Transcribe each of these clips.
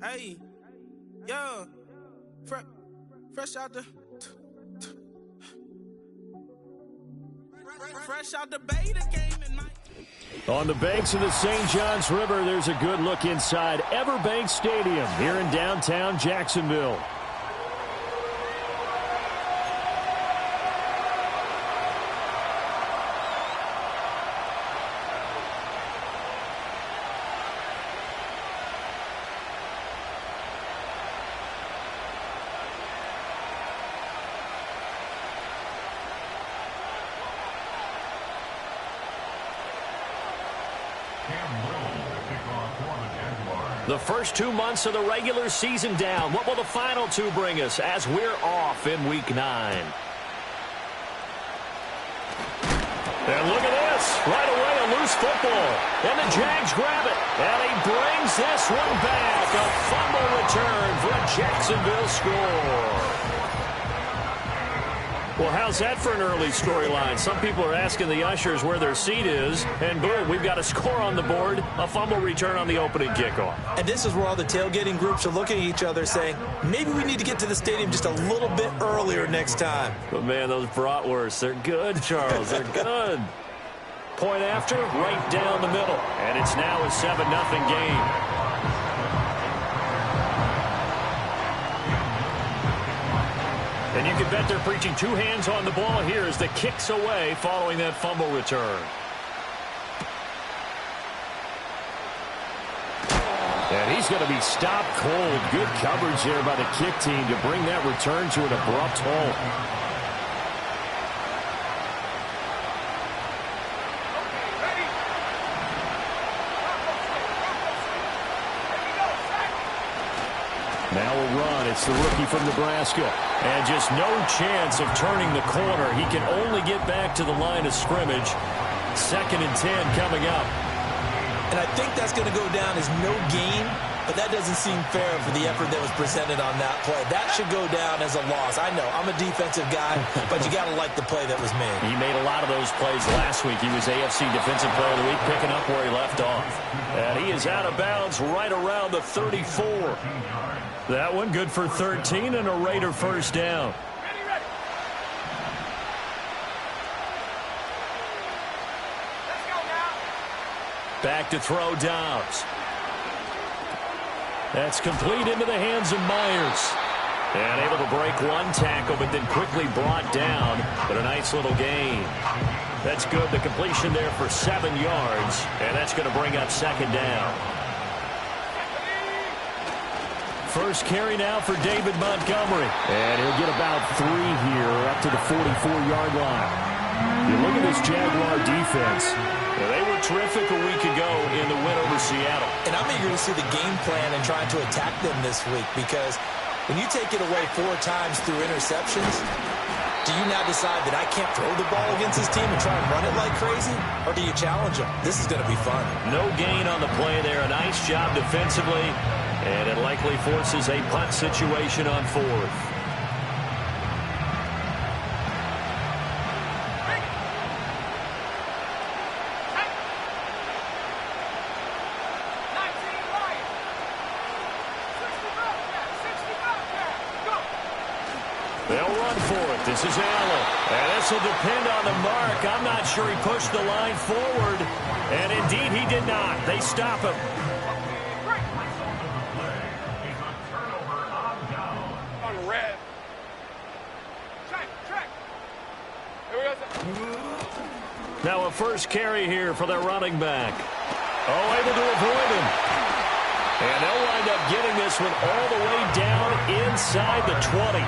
Hey, yeah, fresh out the beta game in my. On the banks of the St. Johns River, there's a good look inside Everbank Stadium here in downtown Jacksonville. The first 2 months of the regular season down. What will the final two bring us as we're off in Week 9? And look at this. Right away, a loose football. And the Jags grab it. And he brings this one back. A fumble return for a Jacksonville score. Well, how's that for an early storyline? Some people are asking the ushers where their seat is, and boom, we've got a score on the board, a fumble return on the opening kickoff. And this is where all the tailgating groups are looking at each other saying, maybe we need to get to the stadium just a little bit earlier next time. But, man, those bratwursts, they're good, Charles. They're good. Point after, right down the middle. And it's now a 7-0 game. And you can bet they're preaching two hands on the ball here as the kick's away following that fumble return. And he's going to be stopped cold. Good coverage there by the kick team to bring that return to an abrupt halt. Now a run. It's the rookie from Nebraska. And just no chance of turning the corner. He can only get back to the line of scrimmage. 2nd and 10 coming up. And I think that's going to go down as no gain, but that doesn't seem fair for the effort that was presented on that play. That should go down as a loss. I know, I'm a defensive guy, but you got to like the play that was made. He made a lot of those plays last week. He was AFC Defensive Player of the Week, picking up where he left off. And he is out of bounds right around the 34. That one good for 13 and a Raider first down. Back to throw Dobbs. That's complete into the hands of Myers. And able to break one tackle, but then quickly brought down. But a nice little gain. That's good. The completion there for 7 yards. And that's going to bring up 2nd down. First carry now for David Montgomery. And he'll get about 3 here up to the 44-yard line. You look at this Jaguar defense. They were terrific a week ago in the win over Seattle. And I'm eager to see the game plan and trying to attack them this week, because when you take it away 4 times through interceptions, do you now decide that I can't throw the ball against this team and try and run it like crazy? Or do you challenge them? This is going to be fun. No gain on the play there. A nice job defensively. And it likely forces a punt situation on 4th. They'll run for it. This is Allen. And this will depend on the mark. I'm not sure he pushed the line forward. And indeed, he did not. They stop him. Now a first carry here for their running back. Oh, able to avoid him. And they'll wind up getting this one all the way down inside the 20.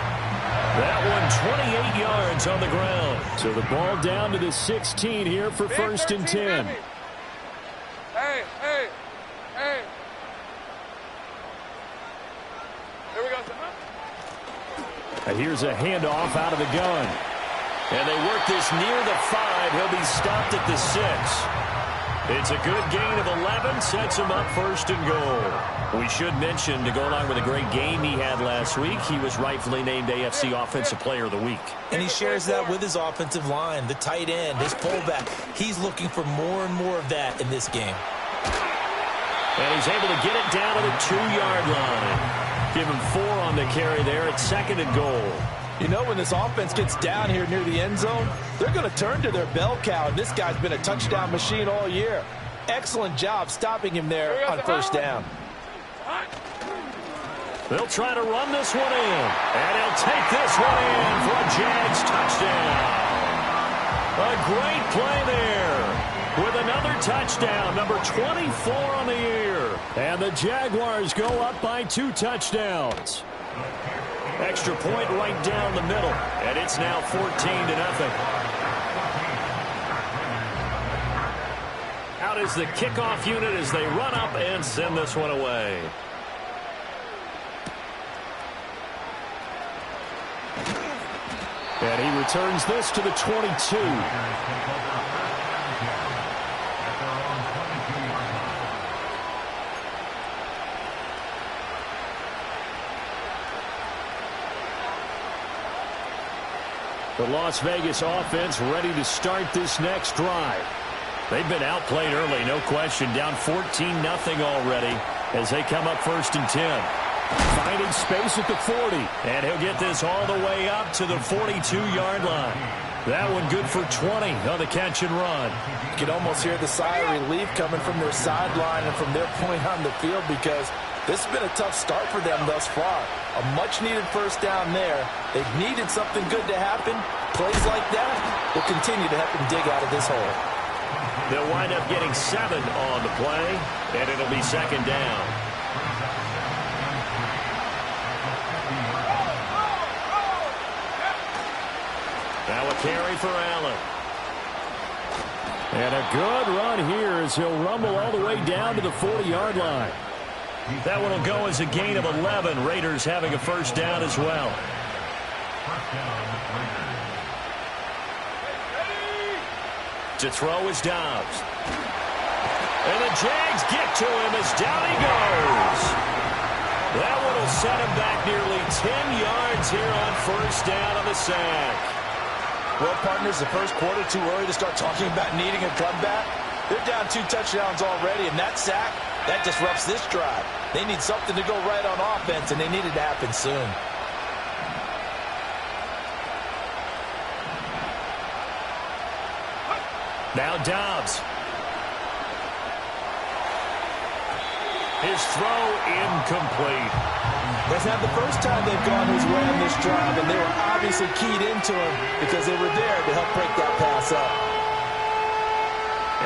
That one 28 yards on the ground. So the ball down to the 16 here for 1st and 10. Hey. Here we go. And here's a handoff out of the gun. And they work this near the 5. He'll be stopped at the 6. It's a good gain of 11. Sets him up 1st and goal. We should mention, to go along with a great game he had last week, he was rightfully named AFC Offensive Player of the Week. And he shares that with his offensive line, the tight end, his fullback. He's looking for more and more of that in this game. And he's able to get it down to the 2-yard line. Give him 4 on the carry there at 2nd and goal. You know, when this offense gets down here near the end zone, they're going to turn to their bell cow, and this guy's been a touchdown machine all year. Excellent job stopping him there on first down. They'll try to run this one in, and he'll take this one in for a Jags touchdown. A great play there with another touchdown, number 24 on the year. And the Jaguars go up by 2 touchdowns. Extra point right down the middle, and it's now 14-0. Out is the kickoff unit as they run up and send this one away. And he returns this to the 22. The Las Vegas offense ready to start this next drive. They've been outplayed early, no question. Down 14-0 already as they come up 1st and 10. Finding space at the 40. And he'll get this all the way up to the 42-yard line. That one good for 20 on the catch and run. You can almost hear the sigh of relief coming from their sideline and from their point on the field, because this has been a tough start for them thus far. A much-needed first down there. They've needed something good to happen. Plays like that will continue to help them dig out of this hole. They'll wind up getting 7 on the play, and it'll be 2nd down. Now a carry for Allen. And a good run here as he'll rumble all the way down to the 40-yard line. That one will go as a gain of 11. Raiders having a first down as well. To throw is Dobbs. And the Jags get to him as down he goes. That one will set him back nearly 10 yards here on first down on the sack. Well, partners, the first quarter too early to start talking about needing a comeback. They're down 2 touchdowns already, and that sack, that disrupts this drive. They need something to go right on offense, and they need it to happen soon. Now Dobbs. His throw incomplete. That's not the first time they've gone his way on this drive, and they were obviously keyed into him because they were there to help break that pass up.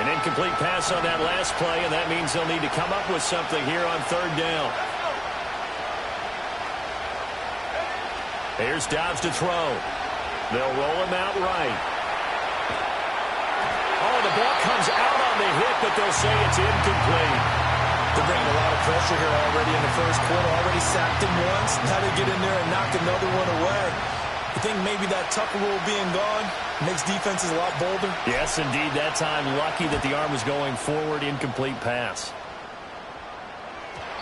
An incomplete pass on that last play, and that means they'll need to come up with something here on 3rd down. Here's Dobbs to throw. They'll roll him out right. Oh, the ball comes out on the hit, but they'll say it's incomplete. They're bringing a lot of pressure here already in the first quarter. Already sacked him once. Now they get in there and knock another one away. You think maybe that Tucker rule being gone makes defenses a lot bolder? Yes, indeed. That time, lucky that the arm was going forward. Incomplete pass.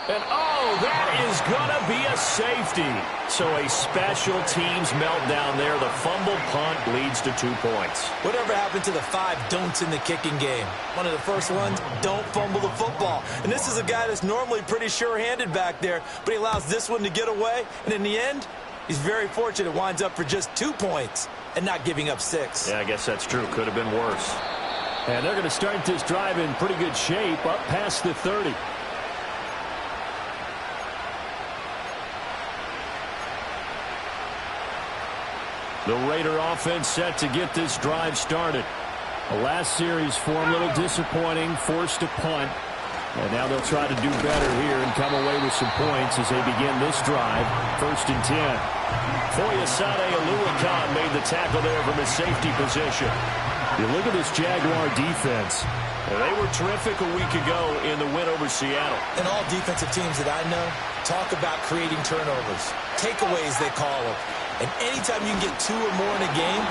And, oh, that is going to be a safety. So a special teams meltdown there. The fumble punt leads to 2 points. Whatever happened to the 5 don'ts in the kicking game? One of the first ones, don't fumble the football. And this is a guy that's normally pretty sure-handed back there, but he allows this one to get away. And in the end, he's very fortunate. Winds up for just 2 points and not giving up 6. Yeah, I guess that's true. Could have been worse. And they're going to start this drive in pretty good shape up past the 30. The Raider offense set to get this drive started. The last series for them, a little disappointing, forced to punt. And now they'll try to do better here and come away with some points as they begin this drive. 1st and 10. Foyesade Oluwakan made the tackle there from his safety position. You look at this Jaguar defense. They were terrific a week ago in the win over Seattle. And all defensive teams that I know talk about creating turnovers. Takeaways, they call them. And anytime you can get 2 or more in a game,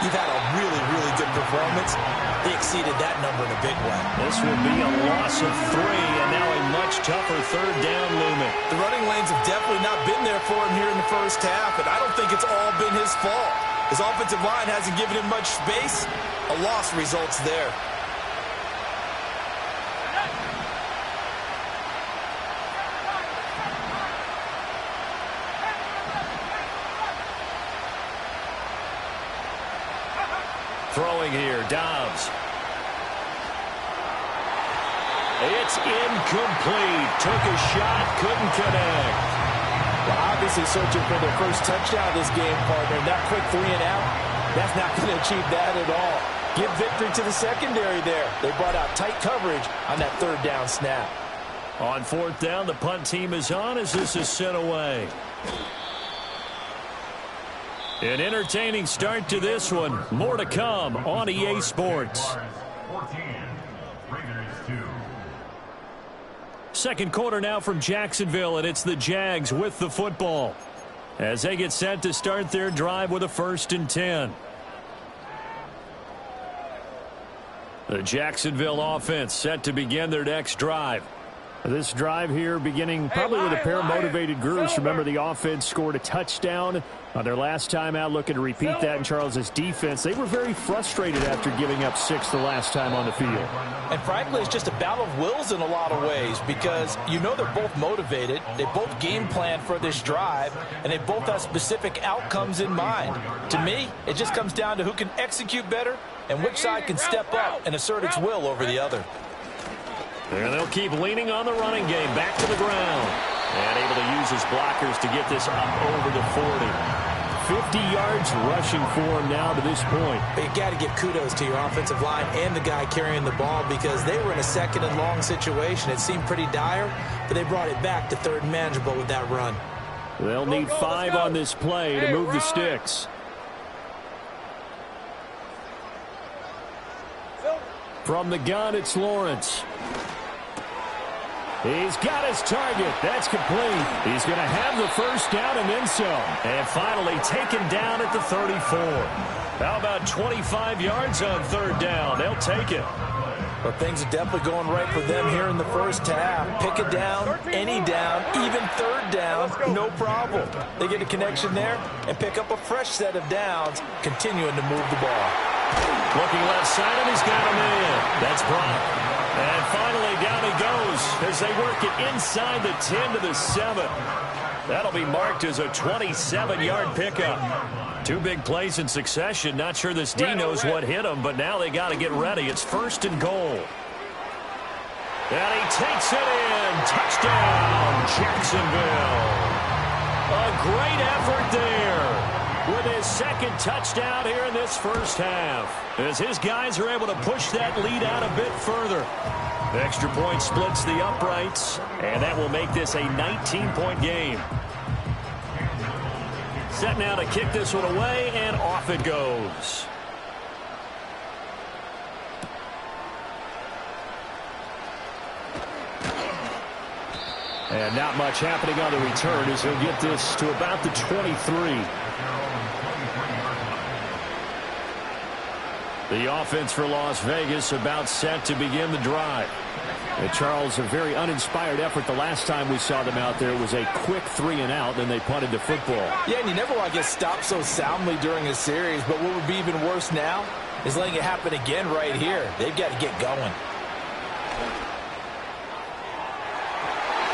you've had a really, really good performance. They exceeded that number in a big way. This will be a loss of 3, and now a much tougher 3rd down looming. The running lanes have definitely not been there for him here in the first half, and I don't think it's all been his fault. His offensive line hasn't given him much space. A loss results there. Throwing here, Dobbs. It's incomplete. Took a shot, couldn't connect. Well, obviously searching for their first touchdown of this game, partner. That quick 3 and out, that's not going to achieve that at all. Give victory to the secondary there. They brought out tight coverage on that 3rd down snap. On 4th down, the punt team is on as this is sent away. An entertaining start to this one. More to come on EA Sports. 14, Raiders 2. Second quarter now from Jacksonville, and it's the Jags with the football as they get set to start their drive with a 1st and 10. The Jacksonville offense set to begin their next drive. This drive here beginning probably with a pair of motivated groups. Remember, the offense scored a touchdown on their last time out, looking to repeat that in Charles's defense. They were very frustrated after giving up 6 the last time on the field. And frankly, it's just a battle of wills in a lot of ways because you know they're both motivated. They both game plan for this drive, and they both have specific outcomes in mind. To me, it just comes down to who can execute better and which side can step up and assert its will over the other. And they'll keep leaning on the running game back to the ground. And able to use his blockers to get this up over the 40. 50 yards rushing for him now to this point. But you got to give kudos to your offensive line and the guy carrying the ball because they were in a 2nd and long situation. It seemed pretty dire, but they brought it back to 3rd and manageable with that run. They'll need 5 on this play to move the sticks. From the gun, it's Lawrence. He's got his target. That's complete. He's going to have the 1st down and then some. And finally taken down at the 34. How about 25 yards on 3rd down? They'll take it. Well, things are definitely going right for them here in the first half. Pick a down, any down, even 3rd down, no problem. They get a connection there and pick up a fresh set of downs, continuing to move the ball. Looking left side, and he's got him in. That's Brock. And finally, down he goes as they work it inside the 10 to the 7. That'll be marked as a 27-yard pickup. 2 big plays in succession. Not sure this D knows what hit him, but now they got to get ready. It's 1st and goal. And he takes it in. Touchdown, Jacksonville. A great effort there with his 2nd touchdown here in this first half, as his guys are able to push that lead out a bit further. The extra point splits the uprights, and that will make this a 19-point game. Set now to kick this one away, and off it goes. And not much happening on the return as he'll get this to about the 23. The offense for Las Vegas about set to begin the drive. And Charles, a very uninspired effort the last time we saw them out there. It was a quick 3 and out, then they punted the football. Yeah, and you never want to get stopped so soundly during a series, but what would be even worse now is letting it happen again right here. They've got to get going.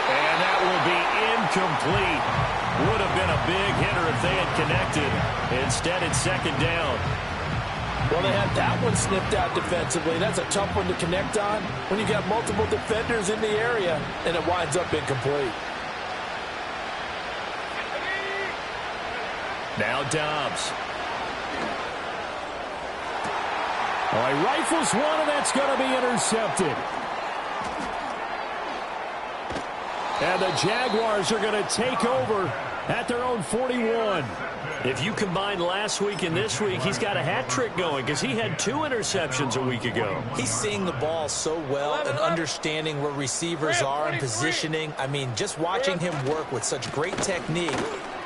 And that will be incomplete. Would have been a big hitter if they had connected. Instead, it's 2nd down. Well, they had that one snipped out defensively. That's a tough one to connect on when you got multiple defenders in the area, and it winds up incomplete. Now Dobbs. All right, rifles one, and that's going to be intercepted. And the Jaguars are going to take over at their own 41. If you combine last week and this week, he's got a hat trick going because he had 2 interceptions a week ago. He's seeing the ball so well and understanding where receivers are and positioning. I mean, just watching him work with such great technique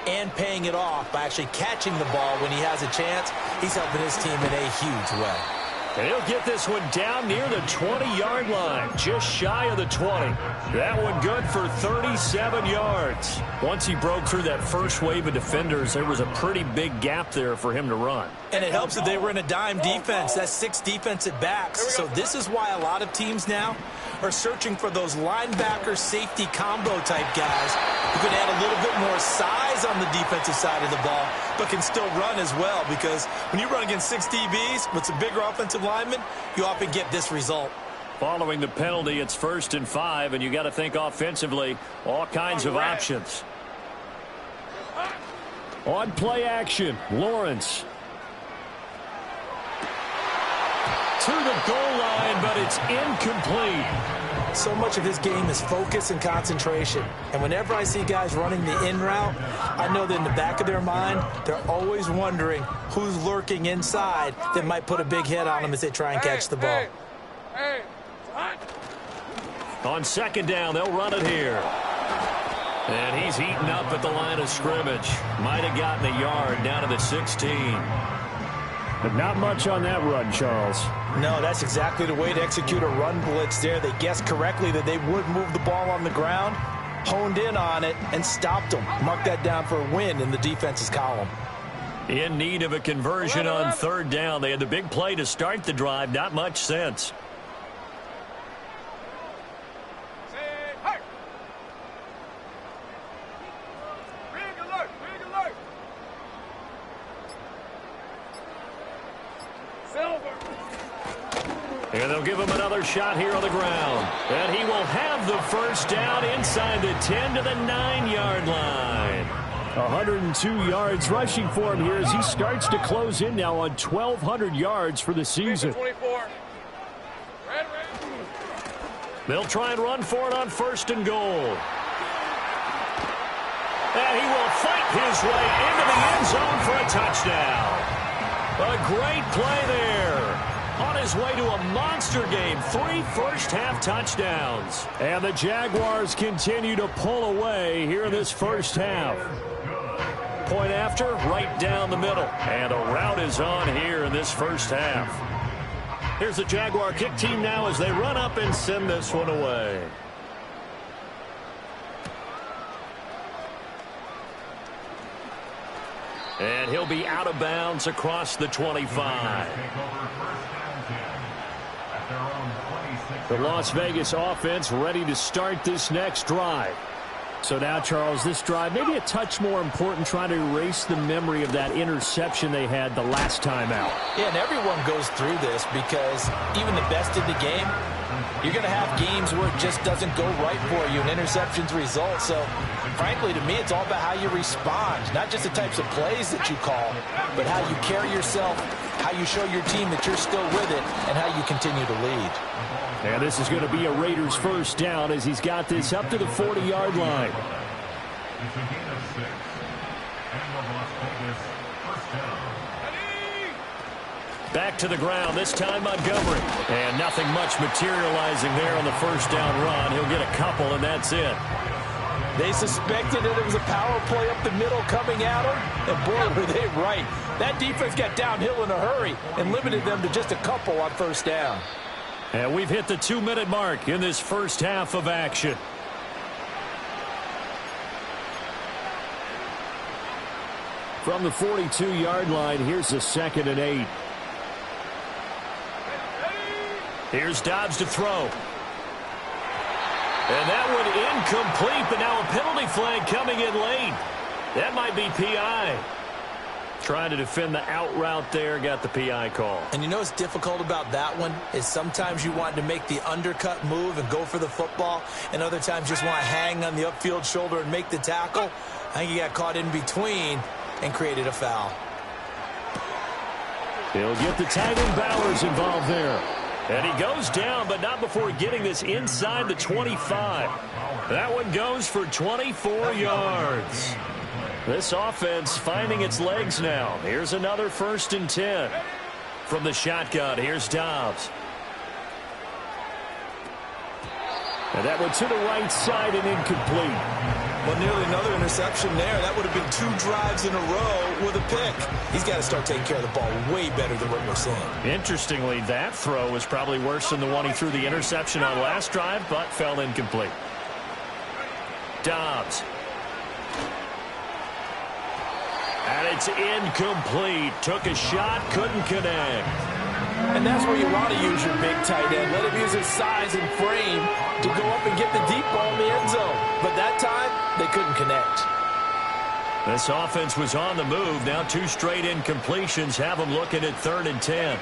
and paying it off by actually catching the ball when he has a chance, he's helping his team in a huge way. And he'll get this one down near the 20-yard line, just shy of the 20. That one good for 37 yards. Once he broke through that first wave of defenders, there was a pretty big gap there for him to run. And it helps that they were in a dime defense. That's 6 defensive backs. So this is why a lot of teams now are searching for those linebacker safety combo type guys who can add a little bit more size on the defensive side of the ball, but can still run as well, because when you run against 6 DBs with some bigger offensive linemen, you often get this result. Following the penalty, it's 1st and 5, and you got to think offensively, all kinds of options. On play action, Lawrence. To the goal line, but it's incomplete. So much of his game is focus and concentration. And whenever I see guys running the in route, I know that in the back of their mind, they're always wondering who's lurking inside that might put a big hit on them as they try and catch the ball. On 2nd down, they'll run it here. And he's heating up at the line of scrimmage. Might have gotten a yard down to the 16. But not much on that run, Charles. No, that's exactly the way to execute a run blitz there. They guessed correctly that they would move the ball on the ground, honed in on it, and stopped them. Mark that down for a win in the defense's column. In need of a conversion on 3rd down. They had the big play to start the drive. Not much sense. And they'll give him another shot here on the ground. And he will have the 1st down inside the 10 to the 9-yard line. 102 yards rushing for him here as he starts to close in now on 1,200 yards for the season. 24. They'll try and run for it on 1st and goal. And he will fight his way into the end zone for a touchdown. A great play there. On his way to a monster game, 3 first-half touchdowns. And the Jaguars continue to pull away here in this first half. Point after, right down the middle. And a route is on here in this first half. Here's the Jaguar kick team now as they run up and send this one away. And he'll be out of bounds across the 25. The Las Vegas offense ready to start this next drive. So now, Charles, this drive maybe a touch more important, trying to erase the memory of that interception they had the last time out. Yeah, and everyone goes through this because even the best in the game, you're going to have games where it just doesn't go right for you, and interceptions result. So, frankly, to me, it's all about how you respond, not just the types of plays that you call, but how you carry yourself, how you show your team that you're still with it, and how you continue to lead. And this is going to be a Raiders 1st down as he's got this up to the 40-yard line. It's a gain of 6. And the Las Vegas 1st down. Back to the ground, this time Montgomery. And nothing much materializing there on the 1st down run. He'll get a couple, and that's it. They suspected that it was a power play up the middle coming at them, and boy, were they right. That defense got downhill in a hurry and limited them to just a couple on 1st down. And we've hit the 2-minute mark in this first half of action. From the 42-yard line, here's the 2nd and 8. Here's Dobbs to throw. And that one incomplete, but now a penalty flag coming in late. That might be PI. Trying to defend the out route there, got the PI call. And you know what's difficult about that one is sometimes you want to make the undercut move and go for the football, and other times just want to hang on the upfield shoulder and make the tackle. I think he got caught in between and created a foul. He'll get the tight end Bowers involved there. And he goes down, but not before getting this inside the 25. That one goes for 24 yards. This offense finding its legs now. Here's another 1st and 10. From the shotgun, here's Dobbs. And that one to the right side and incomplete. Well, nearly another interception there. That would have been 2 drives in a row with a pick. He's got to start taking care of the ball way better than what we're seeing. Interestingly, that throw was probably worse than the one he threw the interception on last drive, but fell incomplete. Dobbs. And it's incomplete. Took a shot, couldn't connect. And that's where you want to use your big tight end. Let him use his size and frame to go up and get the deep ball in the end zone. But that time, they couldn't connect. This offense was on the move. Now 2 straight incompletions have them looking at 3rd and 10.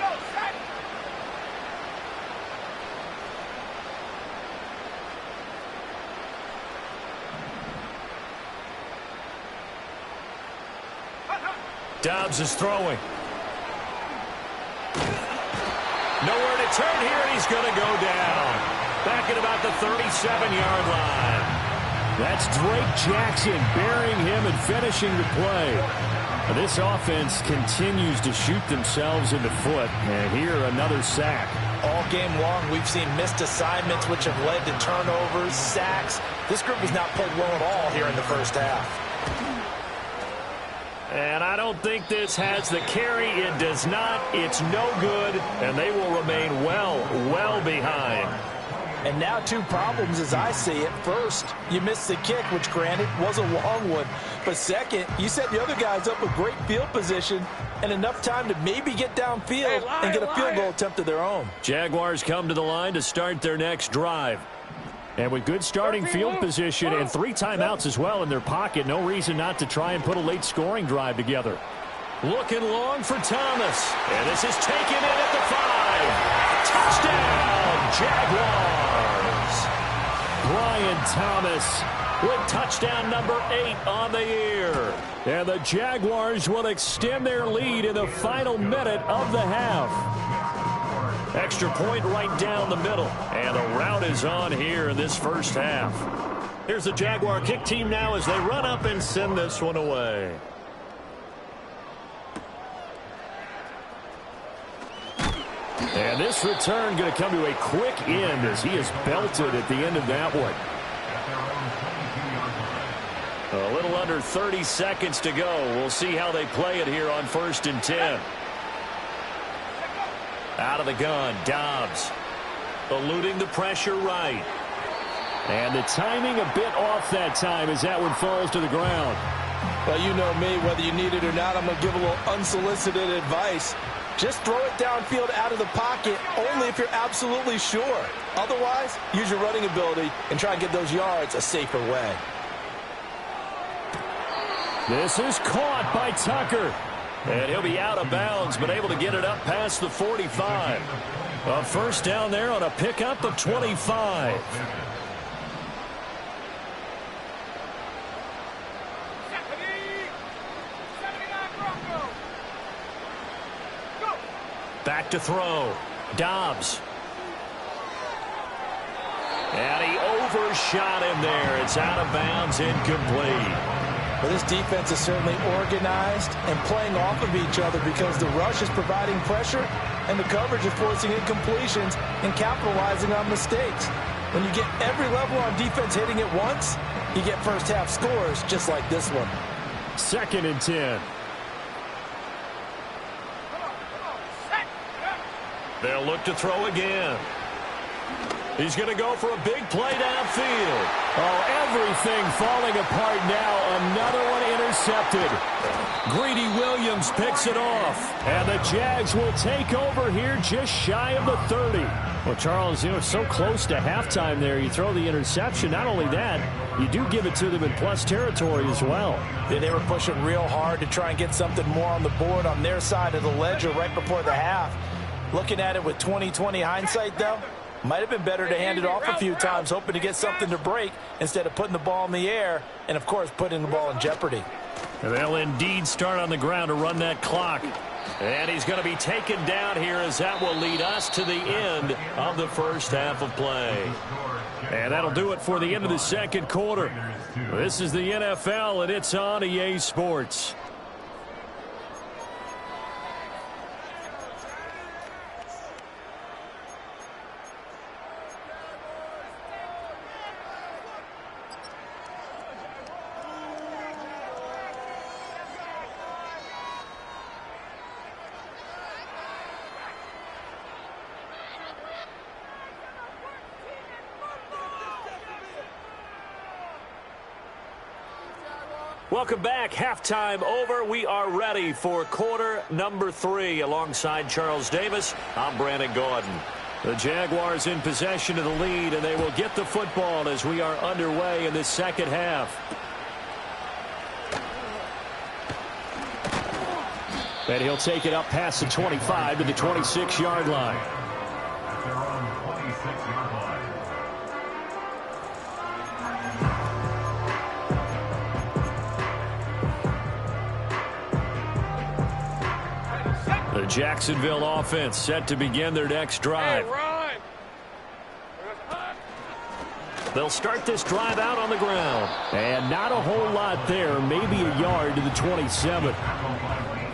Dobbs is throwing. Nowhere to turn here, and he's going to go down. Back at about the 37-yard line. That's Drake Jackson burying him and finishing the play. This offense continues to shoot themselves in the foot. And here, another sack. All game long, we've seen missed assignments, which have led to turnovers, sacks. This group has not played well at all here in the first half. And I don't think this has the carry. It does not. It's no good. And they will remain well behind. And now 2 problems as I see it. First, you missed the kick, which granted was a long one. But second, you set the other guys up with great field position and enough time to maybe get downfield and get a field goal attempt of their own. Jaguars come to the line to start their next drive. And with good starting field position and 3 timeouts as well in their pocket, no reason not to try and put a late scoring drive together. Looking long for Thomas. And this is taken in at the 5. Touchdown, Jaguars. Brian Thomas with touchdown number 8 on the year. And the Jaguars will extend their lead in the final minute of the half. Extra point right down the middle. And the route is on here in this first half. Here's the Jaguar kick team now as they run up and send this one away. And this return going to come to a quick end as he is belted at the end of that one. A little under 30 seconds to go. We'll see how they play it here on 1st and 10. Out of the gun, Dobbs. Eluding the pressure right. And the timing a bit off that time as that one falls to the ground. Well, you know me, whether you need it or not, I'm going to give a little unsolicited advice. Just throw it downfield out of the pocket only if you're absolutely sure. Otherwise, use your running ability and try and get those yards a safer way. This is caught by Tucker. And he'll be out of bounds, but able to get it up past the 45. A first down there on a pickup of 25. Back to throw. Dobbs. And he overshot him there. It's out of bounds, incomplete. Well, this defense is certainly organized and playing off of each other because the rush is providing pressure and the coverage is forcing incompletions and capitalizing on mistakes. When you get every level on defense hitting it once, you get first half scores just like this one. 2nd and 10. They'll look to throw again. He's going to go for a big play downfield. Oh, everything falling apart now. Another one intercepted. Greedy Williams picks it off. And the Jags will take over here just shy of the 30. Well, Charles, you know, so close to halftime there. You throw the interception. Not only that, you do give it to them in plus territory as well. Yeah, they were pushing real hard to try and get something more on the board on their side of the ledger right before the half. Looking at it with 20/20 hindsight, though, might have been better to hand it off a few times, hoping to get something to break instead of putting the ball in the air and, of course, putting the ball in jeopardy. And they'll indeed start on the ground to run that clock. And he's going to be taken down here as that will lead us to the end of the first half of play. And that'll do it for the end of the second quarter. This is the NFL, and it's on EA Sports. Welcome back. Halftime over. We are ready for quarter number 3. Alongside Charles Davis, I'm Brandon Gaudin. The Jaguars in possession of the lead, and they will get the football as we are underway in this second half. And he'll take it up past the 25 to the 26-yard line. They're on the 26-yard line. The Jacksonville offense set to begin their next drive. Hey, run. They'll start this drive out on the ground. And not a whole lot there, maybe a yard to the 27.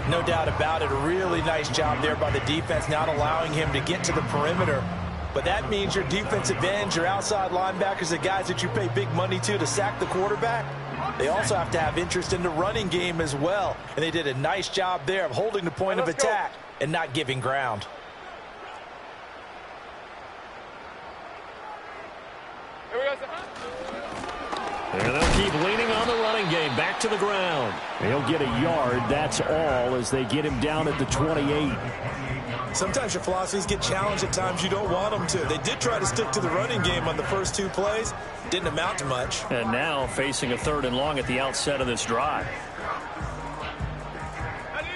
No doubt about it. A really nice job there by the defense, not allowing him to get to the perimeter. But that means your defensive ends, your outside linebackers, the guys that you pay big money to sack the quarterback, they also have to have interest in the running game as well. And they did a nice job there of holding the point of attack and not giving ground. Here we go. And they'll keep leaning on the running game. Back to the ground. He'll get a yard, that's all, as they get him down at the 28. Sometimes your philosophies get challenged at times you don't want them to. They did try to stick to the running game on the first 2 plays. Didn't amount to much. And now facing a 3rd and long at the outset of this drive.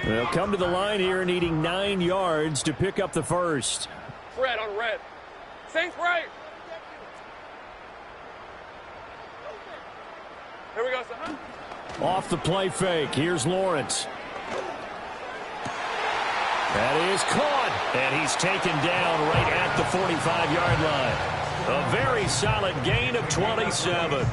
They'll come to the line here needing 9 yards to pick up the first. Red on red. Saints right. Here we go, son. Off the play fake, here's Lawrence. That is caught, and he's taken down right at the 45-yard line. A very solid gain of 27.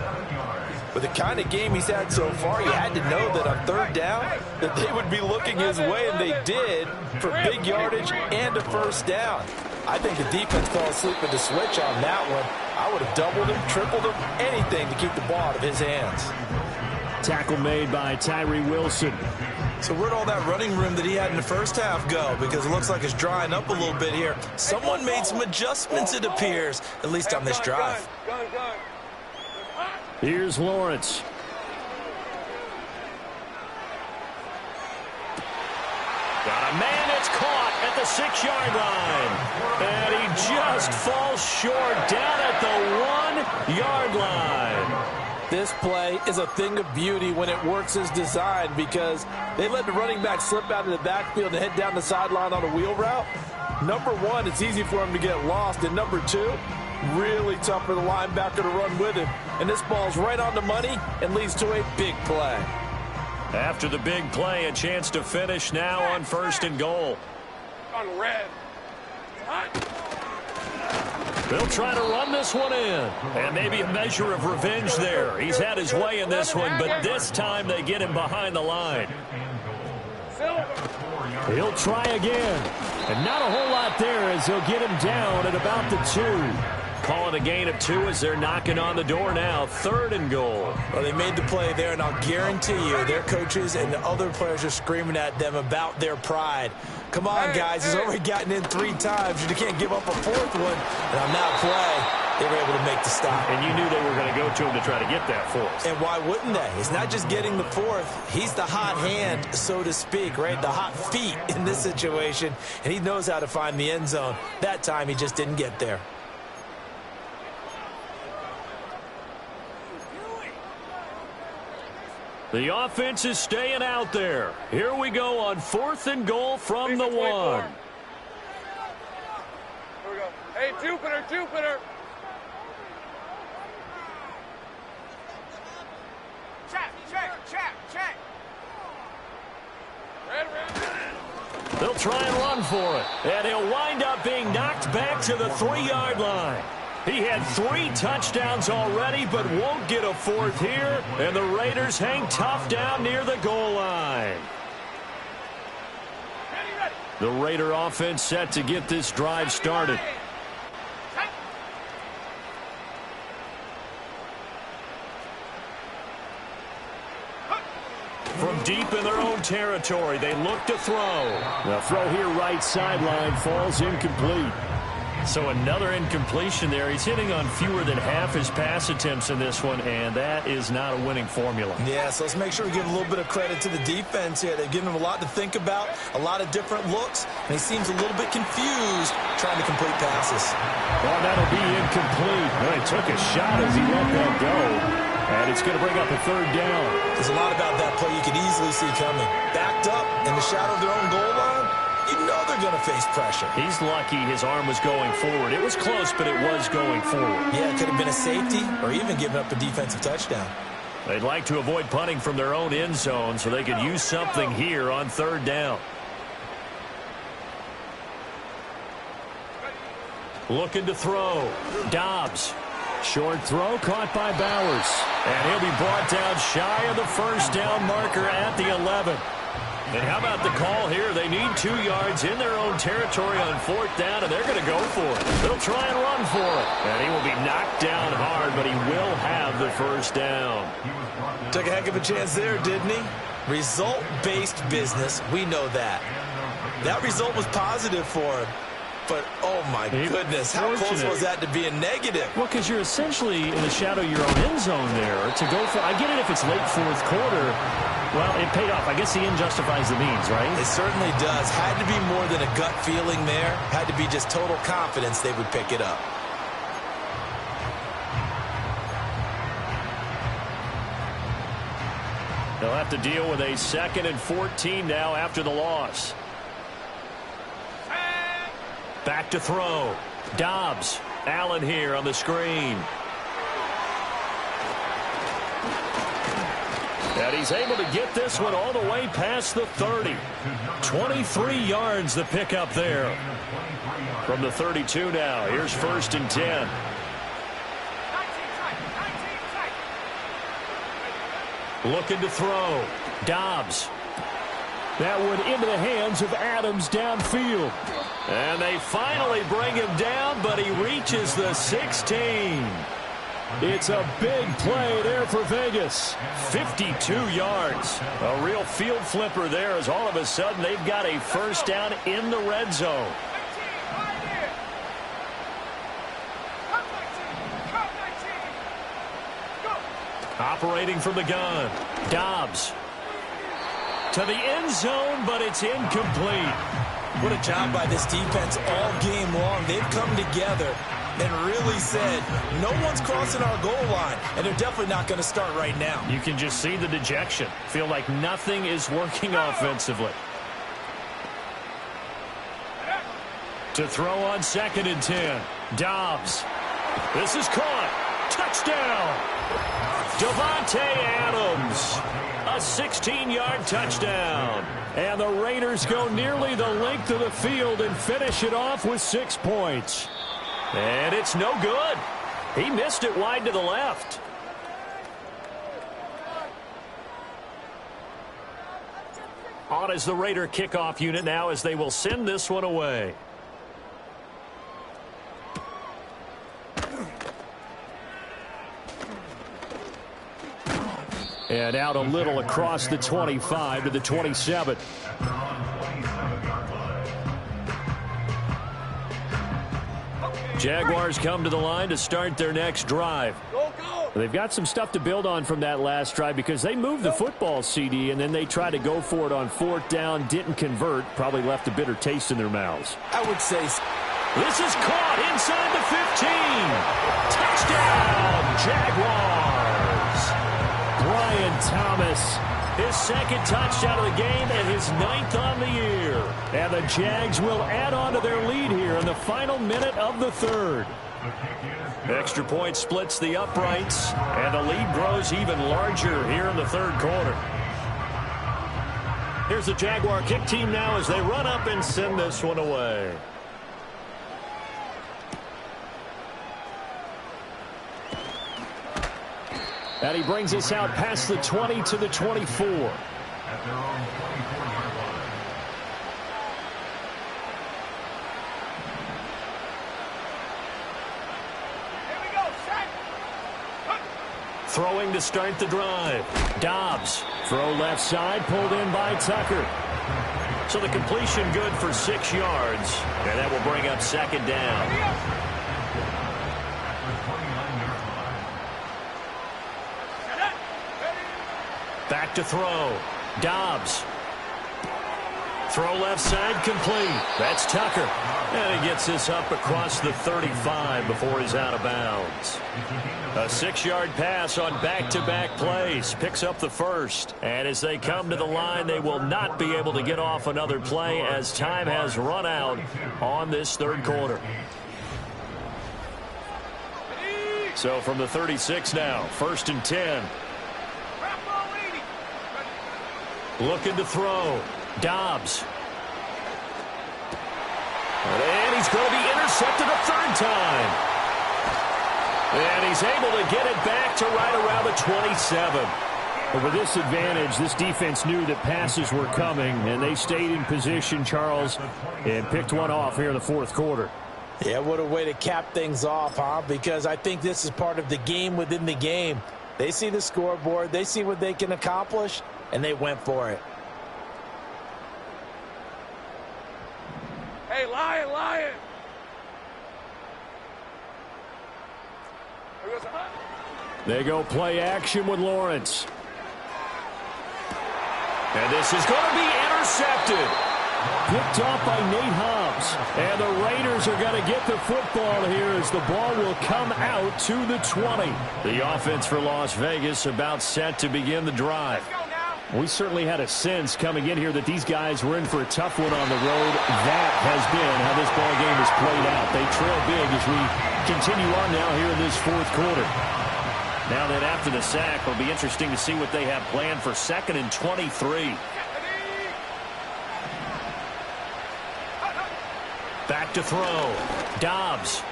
With the kind of game he's had so far, you had to know that on 3rd down that they would be looking his way, and they did, for big yardage and a first down. I think the defense fell asleep at the switch on that one. I would have doubled him, tripled him, anything to keep the ball out of his hands. Tackle made by Tyree Wilson. So where'd all that running room that he had in the first half go? Because it looks like it's drying up a little bit here. Someone made some adjustments, it appears, at least on this drive. Gun. Here's Lawrence. Got a man, it's caught at the 6-yard line. And he just falls short down at the 1-yard line. This play is a thing of beauty when it works as designed, because they let the running back slip out of the backfield and head down the sideline on a wheel route. Number 1, it's easy for him to get lost. And number 2, really tough for the linebacker to run with him. And this ball's right on the money and leads to a big play. After the big play, a chance to finish now on 1st and goal. On red. They'll try to run this one in. And maybe a measure of revenge there. He's had his way in this one, but this time they get him behind the line. He'll try again. And not a whole lot there as he'll get him down at about the 2. Calling a gain of 2 as they're knocking on the door now. 3rd and goal. Well, they made the play there, and I'll guarantee you their coaches and the other players are screaming at them about their pride. Come on, guys. He's already gotten in 3 times. You can't give up a 4th one. And on that play, they were able to make the stop. And you knew they were going to go to him to try to get that 4th. And why wouldn't they? It's not just getting the 4th. He's the hot hand, so to speak, right? The hot feet in this situation. And he knows how to find the end zone. That time, he just didn't get there. The offense is staying out there. Here we go on 4th and goal from the 1. Here we go. Hey, Jupiter. Check. Red. They'll try and run for it. And he'll wind up being knocked back to the 3-yard line. He had 3 touchdowns already, but won't get a 4th here. And the Raiders hang tough down near the goal line. The Raider offense set to get this drive started. From deep in their own territory, they look to throw. The throw here right sideline falls incomplete. So another incompletion there. He's hitting on fewer than half his pass attempts in this one, and that is not a winning formula. Yeah, so let's make sure we give a little bit of credit to the defense here. They've given him a lot to think about, a lot of different looks, and he seems a little bit confused trying to complete passes. Well, that'll be incomplete. Well, he took a shot as he let that go, and it's going to bring up a third down. There's a lot about that play you could easily see coming. Backed up in the shadow of their own goal line, you know they're going to face pressure. He's lucky his arm was going forward. It was close, but it was going forward. Yeah, it could have been a safety or even given up a defensive touchdown. They'd like to avoid punting from their own end zone so they could use something here on third down. Looking to throw. Dobbs. Short throw caught by Bowers. And he'll be brought down shy of the first down marker at the 11. And how about the call here? They need 2 yards in their own territory on fourth down, and they're going to go for it. They'll try and run for it. And he will be knocked down hard, but he will have the first down. Took a heck of a chance there, didn't he? Result-based business, we know that. That result was positive for him. But, oh, my goodness, how close was that to being negative? Well, because you're essentially in the shadow of your own end zone there to go for. I get it if it's late fourth quarter. Well, it paid off. I guess the end justifies the means, right? It certainly does. Had to be more than a gut feeling there. Had to be just total confidence they would pick it up. They'll have to deal with a 2nd and 14 now after the loss. Back to throw. Dobbs. Allen here on the screen. And he's able to get this one all the way past the 30. 23 yards the pickup there. From the 32 now. Here's 1st and 10. Looking to throw. Dobbs. That one into the hands of Adams downfield. And they finally bring him down, but he reaches the 16. It's a big play there for Vegas. 52 yards. A real field flipper there as all of a sudden they've got a first down in the red zone. Operating from the gun. Dobbs. To the end zone, but it's incomplete. What a job by this defense all game long. They've come together and really said, no one's crossing our goal line, and they're definitely not going to start right now. You can just see the dejection. Feel like nothing is working offensively. To throw on 2nd and 10. Dobbs. This is caught. Touchdown. Davante Adams. A 16-yard touchdown. And the Raiders go nearly the length of the field and finish it off with 6 points. And it's no good. He missed it wide to the left. On is the Raider kickoff unit now as they will send this one away. And out a little across the 25 to the 27. Jaguars come to the line to start their next drive. They've got some stuff to build on from that last drive because they moved the football, CD, and then they tried to go for it on fourth down, didn't convert, probably left a bitter taste in their mouths. I would say this is caught inside the 15. Touchdown, Jaguars. Brian Thomas, his 2nd touchdown of the game and his 9th on the year. And the Jags will add on to their lead here in the final minute of the 3rd. Extra point splits the uprights, and the lead grows even larger here in the 3rd quarter. Here's the Jaguar kick team now as they run up and send this one away. And he brings us out past the 20 to the 24. At their own 24-yard line. Throwing to start the drive. Dobbs. Throw left side, pulled in by Tucker. So the completion good for 6 yards, and that will bring up second down. Back to throw. Dobbs. Throw left side complete. That's Tucker. And he gets this up across the 35 before he's out of bounds. A 6-yard pass on back-to-back plays. Picks up the first. And as they come to the line, they will not be able to get off another play as time has run out on this third quarter. So from the 36 now, 1st and 10. Looking to throw. Dobbs. And he's going to be intercepted a third time. And he's able to get it back to right around the 27. But with this advantage, this defense knew that passes were coming, and they stayed in position, Charles, and picked one off here in the fourth quarter. Yeah, what a way to cap things off, huh? Because I think this is part of the game within the game. They see the scoreboard, they see what they can accomplish, and they went for it. Hey, Lion, Lion. There goes the hunt. They go play action with Lawrence. And this is going to be intercepted. Picked off by Nate Hobbs. And the Raiders are going to get the football here as the ball will come out to the 20. The offense for Las Vegas about set to begin the drive. We certainly had a sense coming in here that these guys were in for a tough one on the road. That has been how this ball game has played out. They trail big as we continue on now here in this fourth quarter. Now that after the sack, it'll be interesting to see what they have planned for 2nd and 23. Back to throw. Dobbs.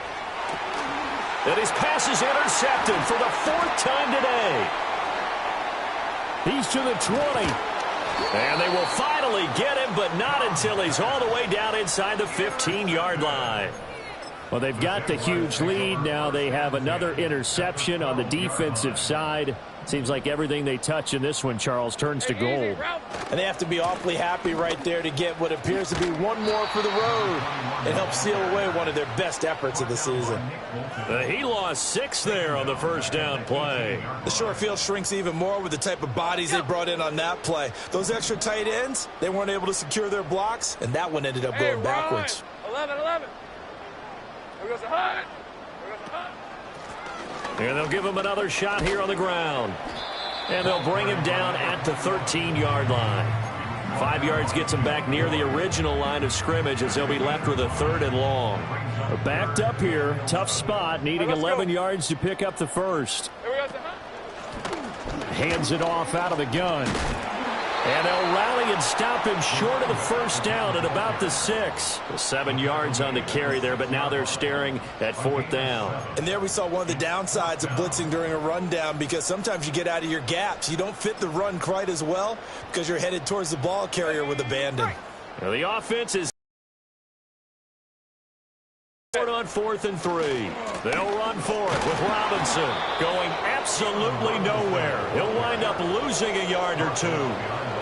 And his pass is intercepted for the 4th time today. He's to the 20. And they will finally get him, but not until he's all the way down inside the 15-yard line. Well, they've got the huge lead. Now they have another interception on the defensive side. Seems like everything they touch in this one, Charles, turns to gold. And they have to be awfully happy right there to get what appears to be one more for the road and help seal away one of their best efforts of the season. He lost 6 there on the first down play. The short field shrinks even more with the type of bodies they brought in on that play. Those extra tight ends, they weren't able to secure their blocks, and that one ended up going backwards. 11. There goes the hunt. And they'll give him another shot here on the ground. And they'll bring him down at the 13-yard line. 5 yards gets him back near the original line of scrimmage as they'll be left with a 3rd and long. Backed up here. Tough spot. Needing 11 yards to pick up the first. Hands it off out of the gun. And they'll rally and stop him short of the first down at about the 6. 7 yards on the carry there, but now they're staring at 4th down. And there we saw one of the downsides of blitzing during a rundown, because sometimes you get out of your gaps. You don't fit the run quite as well because you're headed towards the ball carrier with abandon. Now the offense is on 4th and 3. They'll run for it with Robinson going absolutely nowhere. He'll wind up losing a yard or 2.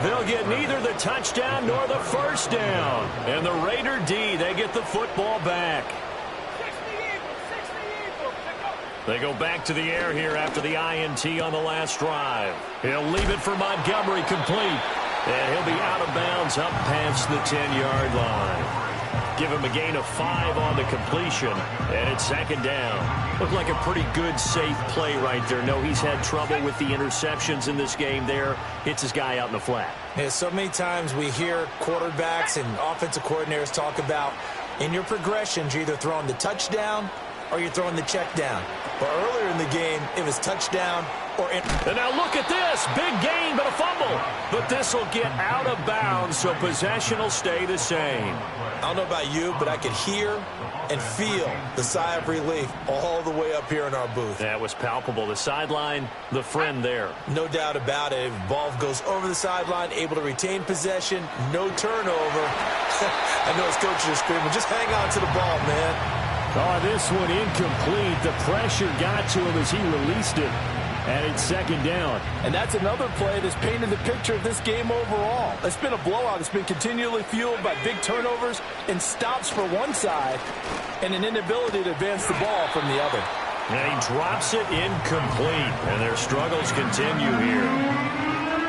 They'll get neither the touchdown nor the first down. And the Raider D, they get the football back. They go back to the air here after the INT on the last drive. He'll leave it for Montgomery complete. And he'll be out of bounds up past the 10-yard line. Give him a gain of 5 on the completion, and it's 2nd down. Looked like a pretty good, safe play right there. No, he's had trouble with the interceptions in this game there. Hits his guy out in the flat. Yeah, so many times we hear quarterbacks and offensive coordinators talk about in your progressions, you're either throwing the touchdown or you're throwing the check down. But earlier in the game, it was touchdown or in. And now look at this. Big gain, but a fumble. But this will get out of bounds, so possession will stay the same. I don't know about you, but I could hear and feel the sigh of relief all the way up here in our booth. That was palpable. The sideline, the friend there. No doubt about it. Ball goes over the sideline, able to retain possession, no turnover. I know his coaches are screaming, just hang on to the ball, man. Oh, this one incomplete. The pressure got to him as he released it. And it's second down. And that's another play that's painted the picture of this game overall. It's been a blowout. It's been continually fueled by big turnovers and stops for one side and an inability to advance the ball from the other. And he drops it incomplete, and their struggles continue here.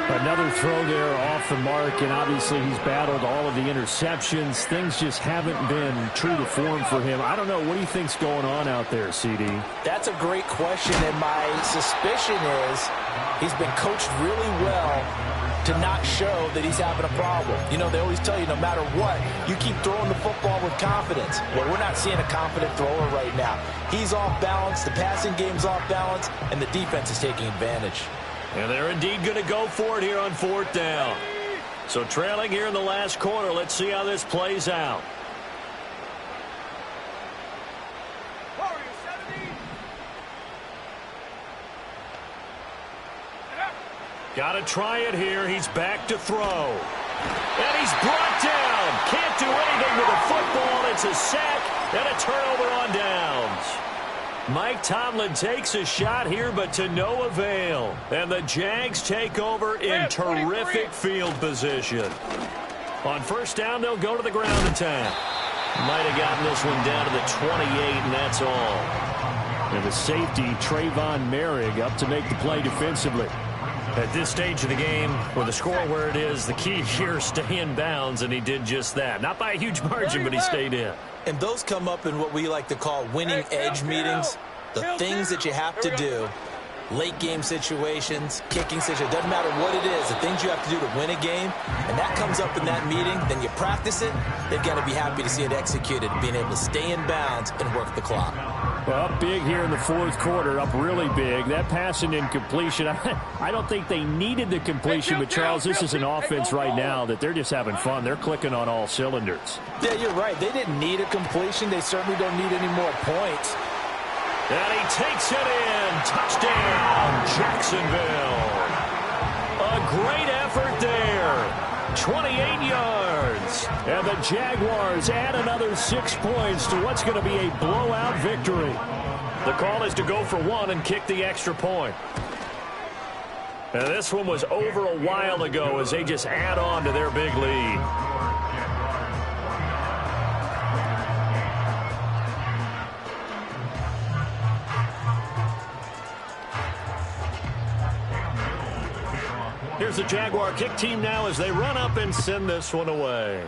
Another throw there off the mark, and obviously he's battled all of the interceptions. Things just haven't been true to form for him. I don't know. What do you think's going on out there, CD? That's a great question, and my suspicion is he's been coached really well to not show that he's having a problem. You know, they always tell you no matter what, you keep throwing the football with confidence. Well, we're not seeing a confident thrower right now. He's off balance, the passing game's off balance, and the defense is taking advantage. And they're indeed going to go for it here on fourth down. So trailing here in the last quarter. Let's see how this plays out. Got to try it here. He's back to throw. And he's brought down. Can't do anything with the football. It's a sack and a turnover on downs. Mike Tomlin takes a shot here, but to no avail. And the Jags take over in terrific field position. On first down, they'll go to the ground attack. Might have gotten this one down to the 28, and that's all. And the safety, Trayvon Merrick, up to make the play defensively. At this stage of the game, with the score where it is, the key here is stay in bounds, and he did just that. Not by a huge margin, but he stayed in. And those come up in what we like to call winning edge meetings. The things that you have to do, late game situations, kicking situations, doesn't matter what it is, the things you have to do to win a game, and that comes up in that meeting, then you practice it, they've got to be happy to see it executed, being able to stay in bounds and work the clock. Well, up big here in the fourth quarter, up really big. That passing incompletion, I don't think they needed the completion, but Charles, this is an offense right now that they're just having fun. They're clicking on all cylinders. Yeah, you're right. They didn't need a completion. They certainly don't need any more points. And he takes it in. Touchdown, Jacksonville. A great effort there. 28 yards. And the Jaguars add another 6 points to what's going to be a blowout victory. The call is to go for one and kick the extra point. And this one was over a while ago as they just add on to their big lead. Here's the Jaguar kick team now as they run up and send this one away.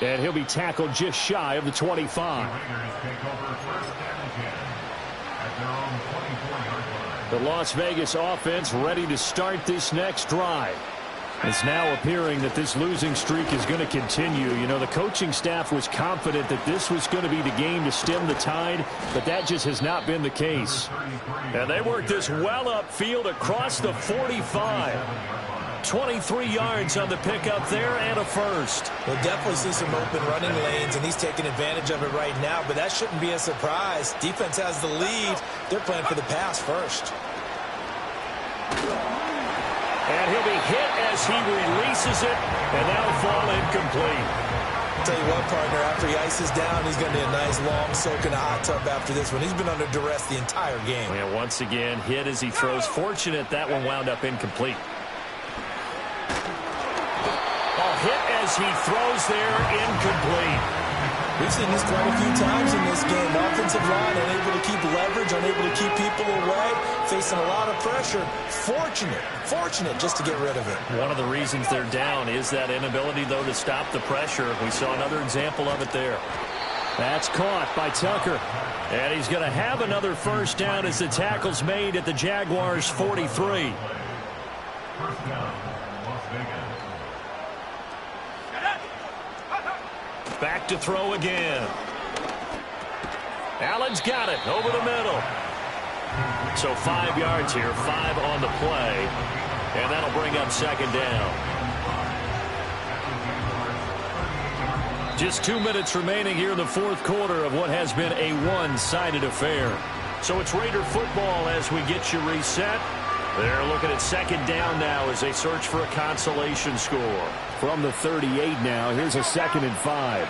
And he'll be tackled just shy of the 25. The Las Vegas offense ready to start this next drive. It's now appearing that this losing streak is going to continue. You know, the coaching staff was confident that this was going to be the game to stem the tide, but that just has not been the case. And they worked this well upfield across the 45. 23 yards on the pickup there and a first. We'll definitely see some open running lanes, and he's taking advantage of it right now, but that shouldn't be a surprise. Defense has the lead. They're playing for the pass first. And he'll be hit as he releases it, and that'll fall incomplete. I'll tell you what, partner, after he ices down, he's going to be a nice long soak in a hot tub after this one. He's been under duress the entire game. And once again, hit as he throws. Fortunate that one wound up incomplete. Hit as he throws there, incomplete. We've seen this quite a few times in this game. Offensive line unable to keep leverage, unable to keep people away, facing a lot of pressure. Fortunate just to get rid of it. One of the reasons they're down is that inability, though, to stop the pressure. We saw another example of it there. That's caught by Tucker. And he's going to have another first down as the tackle's made at the Jaguars' 43. First down, Las Vegas. Back to throw again. Allen's got it over the middle. So 5 yards here, 5 on the play. And that'll bring up second down. Just 2 minutes remaining here in the fourth quarter of what has been a one-sided affair. So it's Raider football as we get you reset. They're looking at second down now as they search for a consolation score. From the 38 now, here's a 2nd and 5.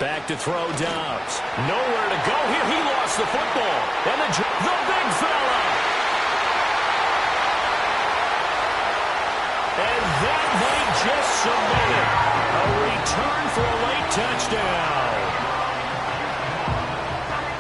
Back to throw Dobbs. Nowhere to go here. He lost the football. And the big fella. And that might just submit it. A return for a late touchdown.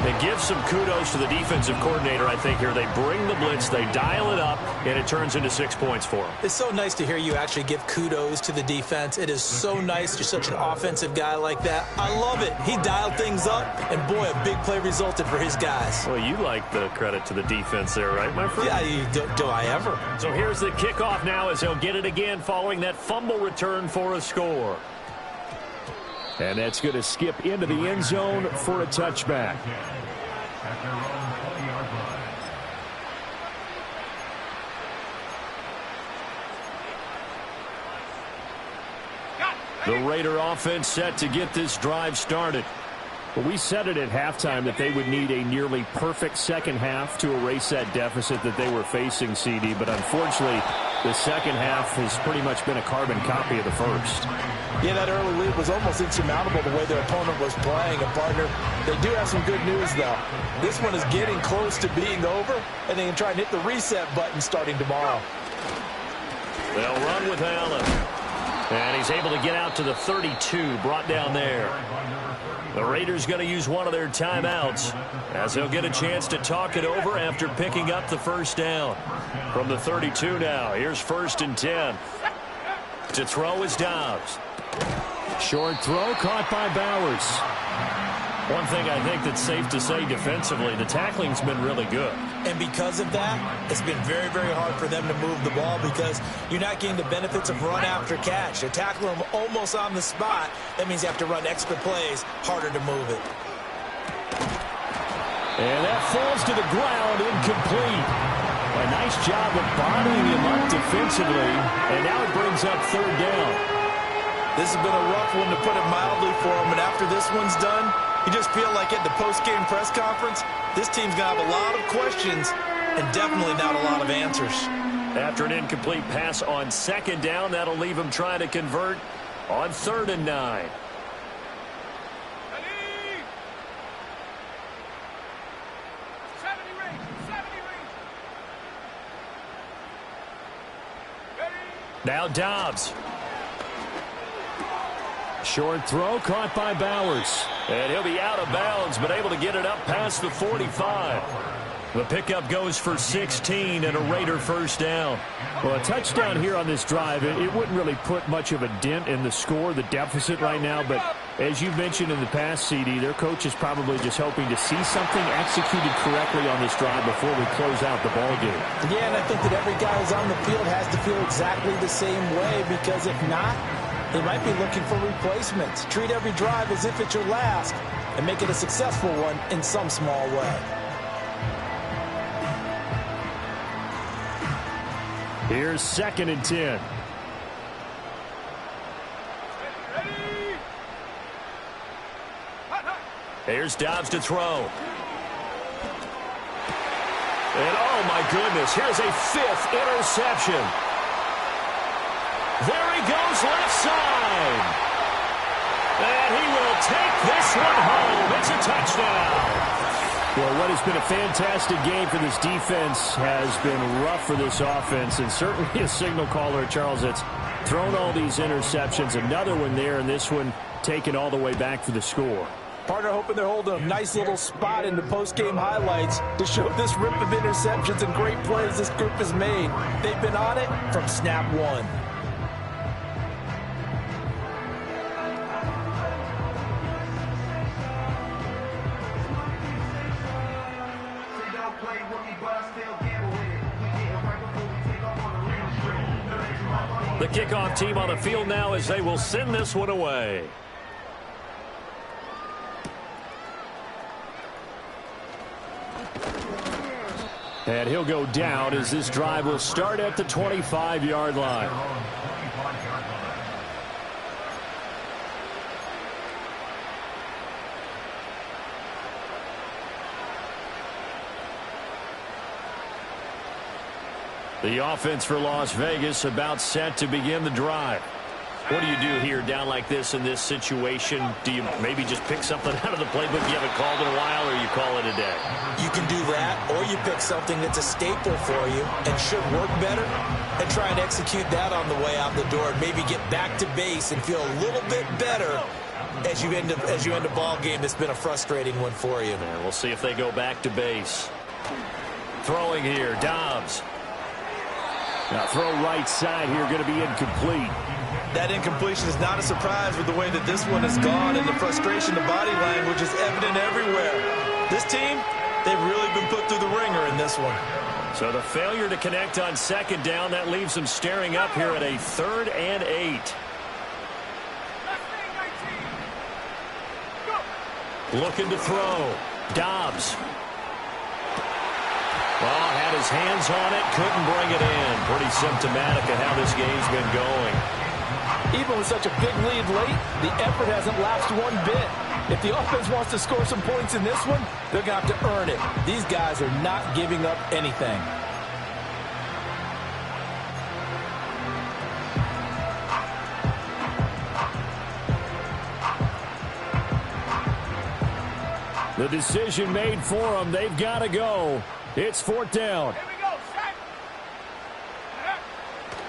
They give some kudos to the defensive coordinator, I think, here. They bring the blitz, they dial it up, and it turns into 6 points for them. It's so nice to hear you actually give kudos to the defense. It is so nice. You're such an offensive guy like that. I love it. He dialed things up, and boy, a big play resulted for his guys. Well, you like the credit to the defense there, right, my friend? Yeah, do I ever? So here's the kickoff now as he'll get it again following that fumble return for a score. And that's going to skip into the end zone for a touchback. At their own 20-yard line. The Raider offense set to get this drive started. But we said it at halftime that they would need a nearly perfect second half to erase that deficit that they were facing, CD. But unfortunately, the second half has pretty much been a carbon copy of the first. Yeah, that early lead was almost insurmountable the way their opponent was playing. And, partner, they do have some good news, though. This one is getting close to being over, and they can try and hit the reset button starting tomorrow. They'll run with Allen. And he's able to get out to the 32, brought down there. The Raiders going to use one of their timeouts as they'll get a chance to talk it over after picking up the first down. From the 32 now, here's 1st and 10. To throw is Dobbs. Short throw caught by Bowers. One thing I think that's safe to say defensively, the tackling's been really good. And because of that, it's been very, very hard for them to move the ball because you're not getting the benefits of run after catch. They're tackling them almost on the spot. That means you have to run extra plays, harder to move it. And that falls to the ground, incomplete. A nice job of bodying him up defensively, and now it brings up 3rd down. This has been a rough one, to put it mildly, for him, and after this one's done, you just feel like at the post-game press conference, this team's going to have a lot of questions and definitely not a lot of answers. After an incomplete pass on 2nd down, that'll leave him trying to convert on 3rd and 9. Now Dobbs. Short throw caught by Bowers. And he'll be out of bounds, but able to get it up past the 45. The pickup goes for 16 and a Raider 1st down. Well, a touchdown here on this drive, it wouldn't really put much of a dent in the score, the deficit right now. But as you've mentioned in the past, CD, their coach is probably just hoping to see something executed correctly on this drive before we close out the ball game. Yeah, and I think that every guy who's on the field has to feel exactly the same way, because if not, they might be looking for replacements. Treat every drive as if it's your last and make it a successful one in some small way. Here's 2nd and 10. Here's Dobbs to throw. And oh my goodness, here's a 5th interception. There he goes left side. And he will take this one home. It's a touchdown. Well, what has been a fantastic game for this defense has been rough for this offense, and certainly a signal caller, Charles, that's thrown all these interceptions. Another one there, and this one taken all the way back for the score. Partner hoping they're holding a nice little spot in the post-game highlights to show this rip of interceptions and great plays this group has made. They've been on it from snap one. The kickoff team on the field now as they will send this one away. And he'll go down as this drive will start at the 25-yard line. The offense for Las Vegas about set to begin the drive. What do you do here down like this in this situation? Do you maybe just pick something out of the playbook you haven't called in a while, or you call it a day? You can do that, or you pick something that's a staple for you and should work better and try and execute that on the way out the door and maybe get back to base and feel a little bit better as you end a ball game that's been a frustrating one for you. And we'll see if they go back to base. Throwing here, Dobbs. Now throw right side here, going to be incomplete. That incompletion is not a surprise with the way that this one has gone, and the frustration, the body language is evident everywhere. This team, they've really been put through the ringer in this one. So the failure to connect on second down, that leaves them staring up here at a 3rd and 8. Looking to throw. Dobbs. Well, had his hands on it, couldn't bring it in. Pretty symptomatic of how this game's been going. Even with such a big lead late, the effort hasn't lapsed one bit. If the offense wants to score some points in this one, they're going to have to earn it. These guys are not giving up anything. The decision made for them. They've got to go. It's 4th down.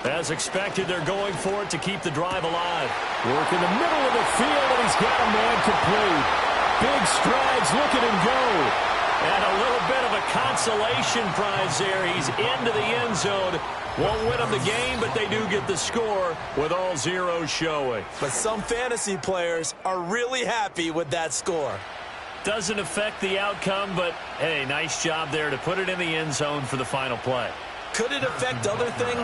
As expected, they're going for it to keep the drive alive. Work in the middle of the field, and he's got a man complete. Big strides, look at him go. And a little bit of a consolation prize there. He's into the end zone. Won't win them the game, but they do get the score with all zeros showing. But some fantasy players are really happy with that score. Doesn't affect the outcome, but, hey, nice job there to put it in the end zone for the final play. Could it affect other things?